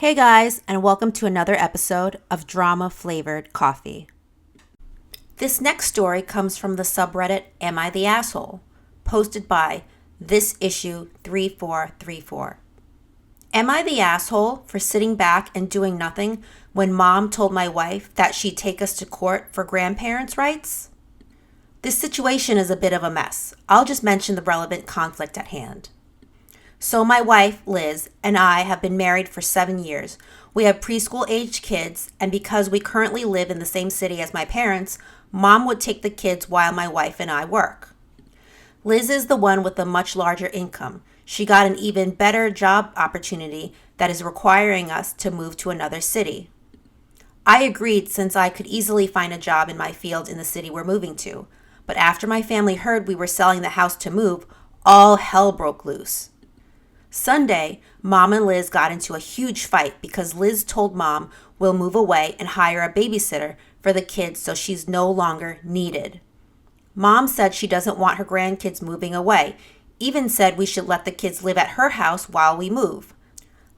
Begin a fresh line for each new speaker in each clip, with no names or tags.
Hey guys, and welcome to another episode of Drama Flavored Coffee. This next story comes from the subreddit Am I the Asshole? Posted by This Issue 3434. Am I the asshole for sitting back and doing nothing when mom told my wife that she'd take us to court for grandparents' rights? This situation is a bit of a mess. I'll just mention the relevant conflict at hand. So my wife, Liz, and I have been married for 7 years. We have preschool-aged kids, and because we currently live in the same city as my parents, mom would take the kids while my wife and I work. Liz is the one with a much larger income. She got an even better job opportunity that is requiring us to move to another city. I agreed since I could easily find a job in my field in the city we're moving to. But after my family heard we were selling the house to move, all hell broke loose. Sunday, Mom and Liz got into a huge fight because Liz told Mom we'll move away and hire a babysitter for the kids so she's no longer needed. Mom said she doesn't want her grandkids moving away, even said we should let the kids live at her house while we move.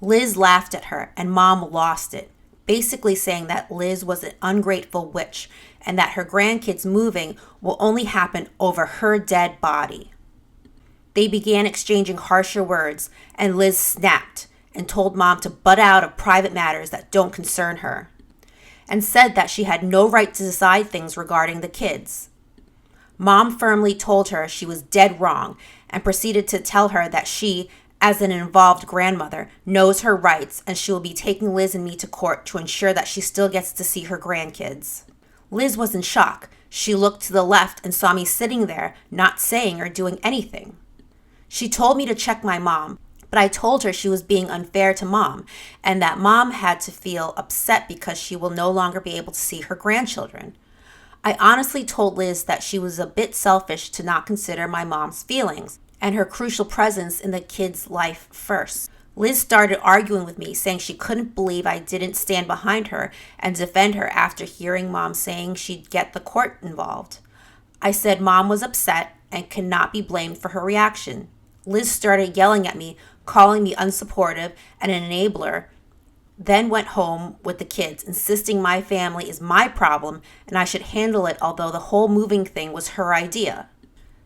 Liz laughed at her and Mom lost it, basically saying that Liz was an ungrateful witch and that her grandkids moving will only happen over her dead body. They began exchanging harsher words, and Liz snapped and told Mom to butt out of private matters that don't concern her, and said that she had no right to decide things regarding the kids. Mom firmly told her she was dead wrong and proceeded to tell her that she, as an involved grandmother, knows her rights and she will be taking Liz and me to court to ensure that she still gets to see her grandkids. Liz was in shock. She looked to the left and saw me sitting there, not saying or doing anything. She told me to check my mom, but I told her she was being unfair to Mom and that Mom had to feel upset because she will no longer be able to see her grandchildren. I honestly told Liz that she was a bit selfish to not consider my mom's feelings and her crucial presence in the kid's life first. Liz started arguing with me, saying she couldn't believe I didn't stand behind her and defend her after hearing Mom saying she'd get the court involved. I said Mom was upset and cannot be blamed for her reaction. Liz started yelling at me, calling me unsupportive and an enabler, then went home with the kids, insisting my family is my problem and I should handle it, although the whole moving thing was her idea.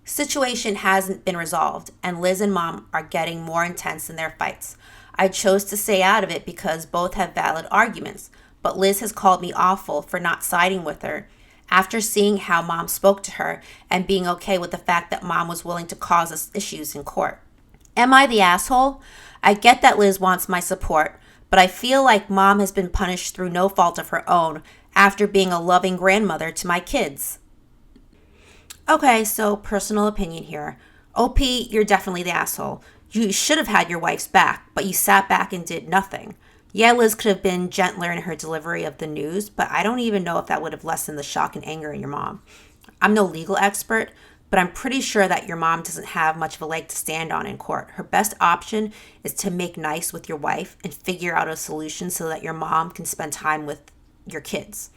Situation hasn't been resolved, and Liz and Mom are getting more intense in their fights. I chose to stay out of it because both have valid arguments, but Liz has called me awful for not siding with her after seeing how Mom spoke to her and being okay with the fact that Mom was willing to cause us issues in court. Am I the asshole? I get that Liz wants my support, but I feel like Mom has been punished through no fault of her own after being a loving grandmother to my kids. Okay, so personal opinion here. OP, you're definitely the asshole. You should have had your wife's back, but you sat back and did nothing. Yeah, Liz could have been gentler in her delivery of the news, but I don't even know if that would have lessened the shock and anger in your mom. I'm no legal expert, but I'm pretty sure that your mom doesn't have much of a leg to stand on in court. Her best option is to make nice with your wife and figure out a solution so that your mom can spend time with your kids.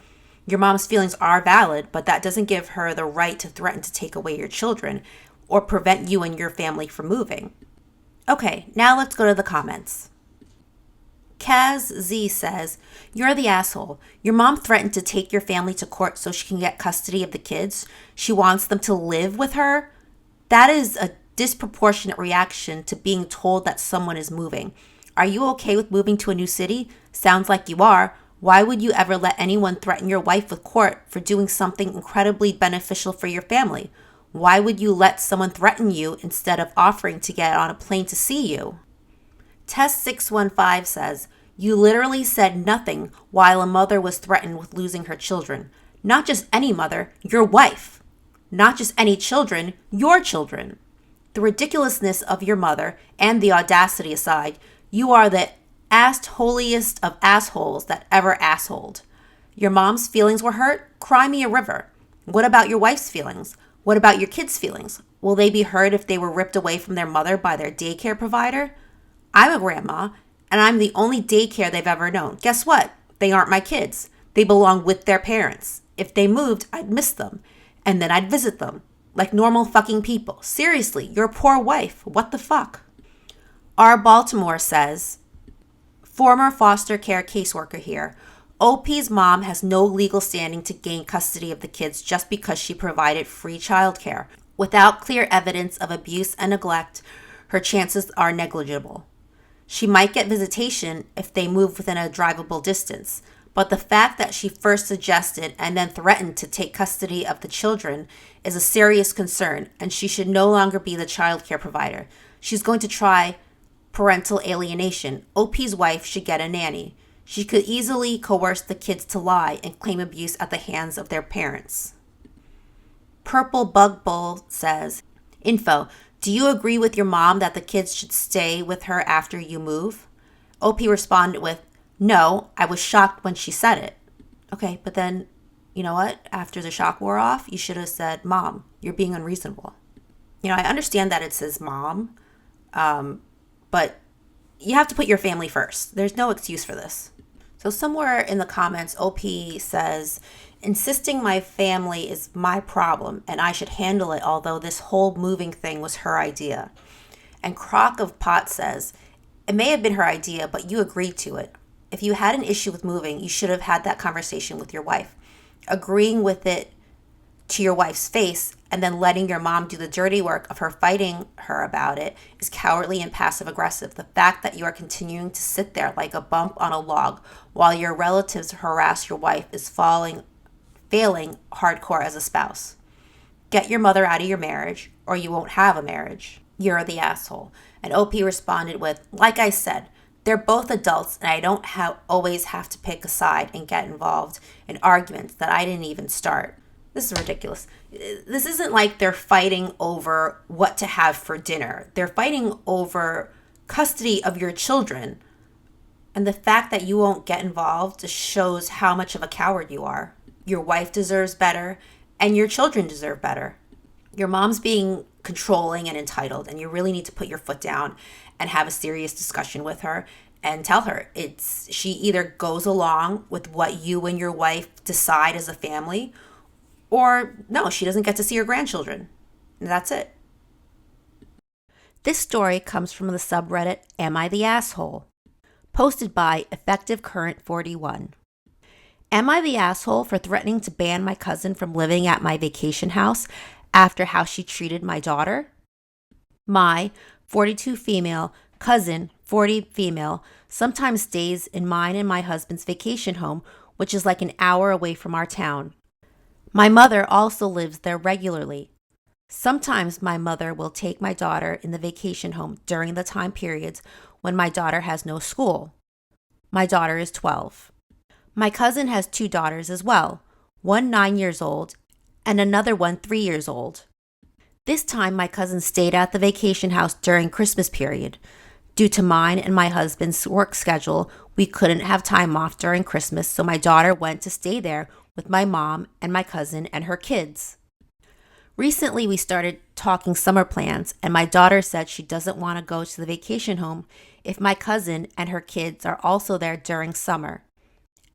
Your mom's feelings are valid, but that doesn't give her the right to threaten to take away your children or prevent you and your family from moving. Okay, now let's go to the comments. Kaz Z says, you're the asshole. Your mom threatened to take your family to court so she can get custody of the kids. She wants them to live with her. That is a disproportionate reaction to being told that someone is moving. Are you okay with moving to a new city? Sounds like you are. Why would you ever let anyone threaten your wife with court for doing something incredibly beneficial for your family? Why would you let someone threaten you instead of offering to get on a plane to see you? Test615 says, you literally said nothing while a mother was threatened with losing her children. Not just any mother, your wife. Not just any children, your children. The ridiculousness of your mother and the audacity aside, you are the holiest of assholes that ever assholed. Your mom's feelings were hurt? Cry me a river. What about your wife's feelings? What about your kids' feelings? Will they be hurt if they were ripped away from their mother by their daycare provider? I'm a grandma, and I'm the only daycare they've ever known. Guess what? They aren't my kids. They belong with their parents. If they moved, I'd miss them, and then I'd visit them, like normal fucking people. Seriously, your poor wife. What the fuck? R. Baltimore says, Former foster care caseworker here. OP's mom has no legal standing to gain custody of the kids just because she provided free childcare. Without clear evidence of abuse and neglect, her chances are negligible. She might get visitation if they move within a drivable distance, but the fact that she first suggested and then threatened to take custody of the children is a serious concern, and she should no longer be the childcare provider. She's going to try parental alienation. OP's wife should get a nanny. She could easily coerce the kids to lie and claim abuse at the hands of their parents. Purple Bug Bull says, Info, do you agree with your mom that the kids should stay with her after you move? OP responded with, no, I was shocked when she said it. Okay, but then, you know what? After the shock wore off, you should have said, Mom, you're being unreasonable. I understand that it says mom, but you have to put your family first. There's no excuse for this. So somewhere in the comments, OP says, insisting my family is my problem and I should handle it, although this whole moving thing was her idea. And Crock of Pot says, it may have been her idea, but you agreed to it. If you had an issue with moving, you should have had that conversation with your wife. Agreeing with it to your wife's face and then letting your mom do the dirty work of her fighting her about it is cowardly and passive aggressive. The fact that you are continuing to sit there like a bump on a log while your relatives harass your wife is failing hardcore as a spouse. Get your mother out of your marriage or you won't have a marriage. You're the asshole. And OP responded with, like I said, they're both adults and I don't always have to pick a side and get involved in arguments that I didn't even start. This is ridiculous. This isn't like they're fighting over what to have for dinner. They're fighting over custody of your children. And the fact that you won't get involved just shows how much of a coward you are. Your wife deserves better and your children deserve better. Your mom's being controlling and entitled, and you really need to put your foot down and have a serious discussion with her and tell her she either goes along with what you and your wife decide as a family, or no, she doesn't get to see her grandchildren. And that's it. This story comes from the subreddit Am I the Asshole? Posted by Effective Current 41. Am I the asshole for threatening to ban my cousin from living at my vacation house after how she treated my daughter? My 42 female cousin, 40 female, sometimes stays in mine and my husband's vacation home, which is like an hour away from our town. My mother also lives there regularly. Sometimes my mother will take my daughter in the vacation home during the time periods when my daughter has no school. My daughter is 12. My cousin has 2 daughters as well, one 9 years old and another one 3 years old. This time my cousin stayed at the vacation house during Christmas period. Due to mine and my husband's work schedule, we couldn't have time off during Christmas, so my daughter went to stay there with my mom and my cousin and her kids. Recently, we started talking summer plans, and my daughter said she doesn't want to go to the vacation home if my cousin and her kids are also there during summer.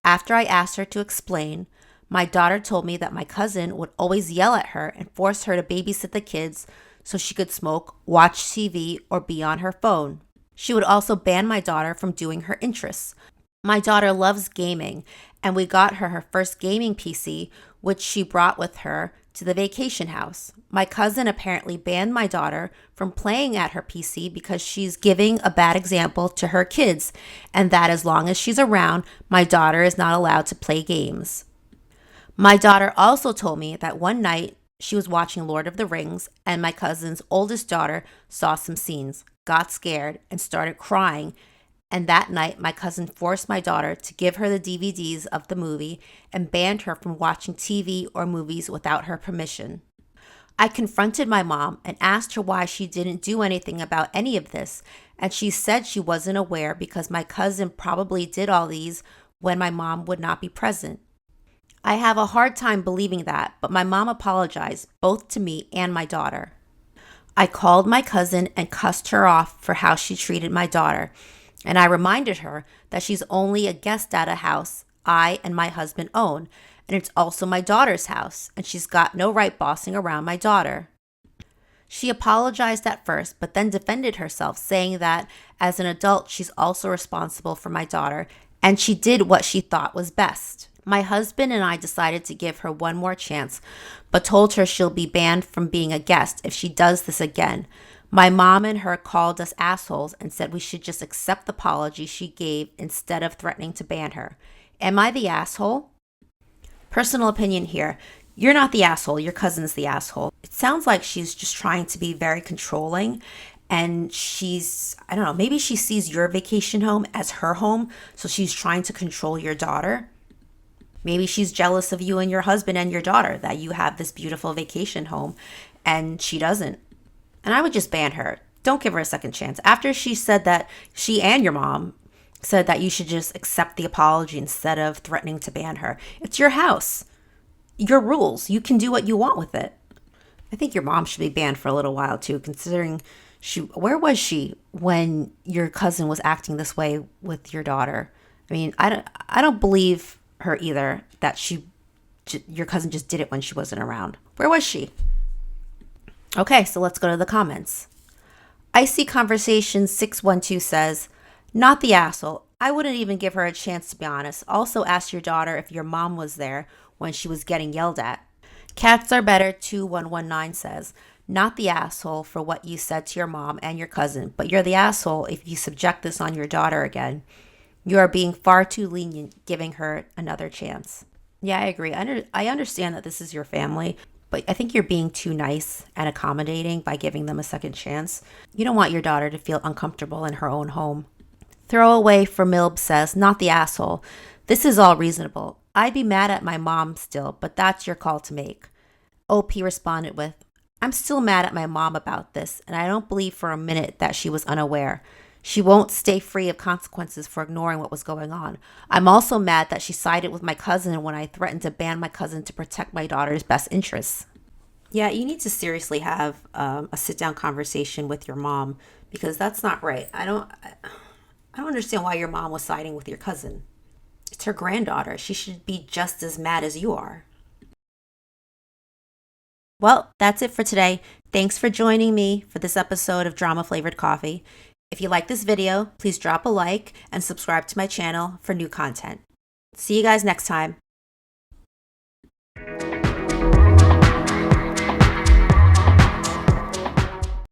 After I asked her to explain, my daughter told me that my cousin would always yell at her and force her to babysit the kids so she could smoke, watch TV, or be on her phone. She would also ban my daughter from doing her interests. My daughter loves gaming, and we got her first gaming PC, which she brought with her to the vacation house. My cousin apparently banned my daughter from playing at her PC because she's giving a bad example to her kids, and that as long as she's around, my daughter is not allowed to play games. My daughter also told me that one night she was watching Lord of the Rings, and my cousin's oldest daughter saw some scenes, got scared, and started crying. And that night, my cousin forced my daughter to give her the DVDs of the movie and banned her from watching TV or movies without her permission. I confronted my mom and asked her why she didn't do anything about any of this, and she said she wasn't aware because my cousin probably did all these when my mom would not be present. I have a hard time believing that, but my mom apologized both to me and my daughter. I called my cousin and cussed her off for how she treated my daughter. And I reminded her that she's only a guest at a house I and my husband own, and it's also my daughter's house, and she's got no right bossing around my daughter. She apologized at first, but then defended herself, saying that as an adult, she's also responsible for my daughter, and she did what she thought was best. My husband and I decided to give her one more chance, but told her she'll be banned from being a guest if she does this again. My mom and her called us assholes and said we should just accept the apology she gave instead of threatening to ban her. Am I the asshole? Personal opinion here. You're not the asshole. Your cousin's the asshole. It sounds like she's just trying to be very controlling, and I don't know, maybe she sees your vacation home as her home, so she's trying to control your daughter. Maybe she's jealous of you and your husband and your daughter that you have this beautiful vacation home and she doesn't. And I would just ban her. Don't give her a second chance. After she said that, she and your mom said that you should just accept the apology instead of threatening to ban her. It's your house, your rules. You can do what you want with it. I think your mom should be banned for a little while too, considering where was she when your cousin was acting this way with your daughter? I mean, I don't believe her either that your cousin just did it when she wasn't around. Where was she? Okay, so let's go to the comments. Icy Conversation 612 says, not the asshole. I wouldn't even give her a chance, to be honest. Also ask your daughter if your mom was there when she was getting yelled at. Cats Are Better 2119 says, not the asshole for what you said to your mom and your cousin, but you're the asshole if you subject this on your daughter again. You are being far too lenient, giving her another chance. Yeah, I agree. I understand that this is your family, but I think you're being too nice and accommodating by giving them a second chance. You don't want your daughter to feel uncomfortable in her own home. Throwaway for Milb says, not the asshole. This is all reasonable. I'd be mad at my mom still, but that's your call to make. OP responded with, I'm still mad at my mom about this, and I don't believe for a minute that she was unaware. She won't stay free of consequences for ignoring what was going on. I'm also mad that she sided with my cousin when I threatened to ban my cousin to protect my daughter's best interests. Yeah, you need to seriously have a sit-down conversation with your mom, because that's not right. I don't understand why your mom was siding with your cousin. It's her granddaughter. She should be just as mad as you are. Well, that's it for today. Thanks for joining me for this episode of Drama Flavored Coffee. If you like this video, please drop a like and subscribe to my channel for new content. See you guys next time.